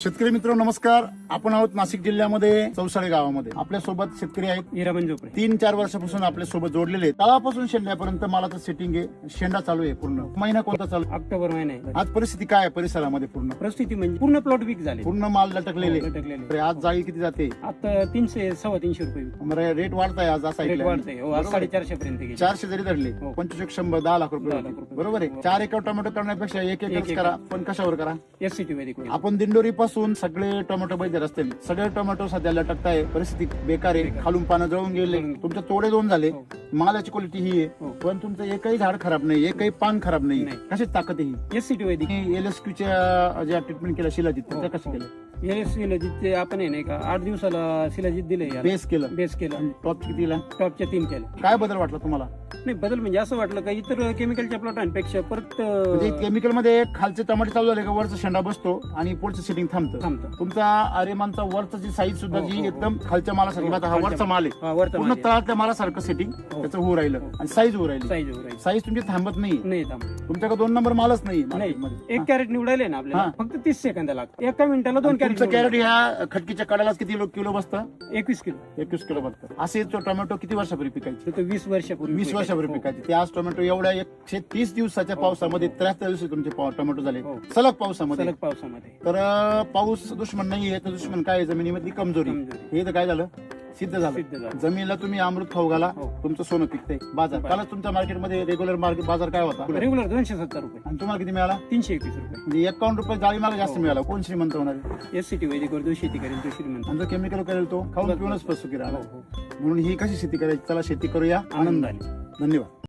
शेतकरी मित्र नमस्कार. आपण आहोत नाशिक जिल्ह्यामध्ये चौसाळे गावामध्ये. आपल्या सोबत शेतकरी आहेत हिरामन झोपडे. 3-4 वर्षापासून आपल्या सोबत जोडलेले आहेत. तळापासून शेंड्यापर्यंत मालाचं सेटिंग आहे. शेंडा चालू आहे पूर्ण. महिना कोणता चालू आहे? ऑक्टोबर महिना आहे. आज परिस्थिती काय आहे परिसरामध्ये? पूर्ण परिस्थिती म्हणजे पूर्ण प्लॉट वीक झाले, पूर्ण माल लटकलेले. लटकलेले. तर आज जाळी किती जाते? आता 300-325 रुपये बरं, रेट वाढताय आज असं रेट ऐकलंय. वाढतंय. हो, आज 450 पर्यंत गेले. 400 जरी धरले हो. 25-100 10 लाख रुपये 10 होतील. लाख रुपये. बरोबर आहे. 4 एकर टोमॅटो करण्यापेक्षा एक एकरच एक करा. पण कशावर करा? SCT मध्ये करू. आपण दिंडोरी पासून सगळे टोमॅटो बैदे रस्ते सगळे टोमॅटो सध्या लटकताय. परिस्थिती बेकार आहे. खालून पानं जळून गेले. तुमचे तोडे 2 झाले. हो. मालाची क्वालिटी ही आहे. हो. पण तुमचं एकही झाड खराब नाही, एकही पान खराब नाही. नाही. कशी ताकद आहे ही? SCT मध्ये LSQ ज्या ट्रीटमेंट केल्या शिलाजीत हो, त्या कसं हो. केलं? शिलाजीत आपण आहे नाही का 8 दिवसाला शिलाजीत दिले. बेस केलं. बेस केलं. टॉप किती दिला? टॉपच्या 3 केले. काय बदल वाटला तुम्हाला? नाही, बदल म्हणजे असं वाटलं का इतर केमिकलच्या प्लॉटांपेक्षा परत म्हणजे केमिकल मध्ये खालचे टमाटे चालू झाले का वरचा शेंडा बसतो आणि पुढचं सेटिंग थांबतं. थांबतं. तुमचा आरेमानचा वरचा जी साईज सुद्धा हो, जी हो, एकदम खालच्या मालासारखी. आता हा वरचा माल आहे. हा, वरचा पूर्ण माल आहे. तळातल्या मालासारखं सेटिंग हो. त्याचं होऊ राहिलं हो. आणि साईज होऊ राहिली. साईज राहील. साईज तुमची थांबत नाही. नाही थांब. तुमच्याकडे 2 नंबर मालच नाही नाही, मार्केटमध्ये. एक कॅरेट निवडायले ना आपल्याला हा. फक्त 30 सेकंद लागतात. एका मिनिटाला 2 तुमचं कॅरेट. कॅरेट ह्या खटकीच्या कडाला किती किलो बसतं? 21 किलो. 21 किलो बसतं. असे तो टोमॅटो किती वर्षापूर्वी पिकायचे? तर 20 वर्षापूर्वी 20 वर्षापूर्वी हो. पिकायचे. ते आज टोमॅटो एवढ्या 130 दिवसाच्या पावसामध्ये 73 दिवशी तुमचे टोमॅटो झाले हो. सलग पावसामध्ये. सलग पावसामध्ये. तर पाऊस दुश्मन नाही आहे तर दुश्मन काय आहे? जमिनीमधली कमजोरी. कमजोरी. हे तर काय झालं? सिद्ध झालं. सिद्ध झालं. जमिनीला तुम्ही अमृत खाऊ घाला. हो. तुमचं सोनं पिकतंय. बाजार कालच तुमच्या मार्केटमध्ये रेग्युलर मार्केट बाजार काय होता? रेग्युलर 270 रुपये. आणि तुम्हाला किती मिळाला? 321 रुपये. म्हणजे 51 रुपये जाळी मागे जास्त हो. मिळाला. कोण श्रीमंत होणार आहे? SCT वैदिकवर जो शेती करेल तो श्रीमंत. आणि जो केमिकल करेल तो खाऊन पिऊनच फसुकी राहिला. हो, हो. म्हणून ही कशी शेती करायची? चला शेती करूया आनंदाने. धन्यवाद.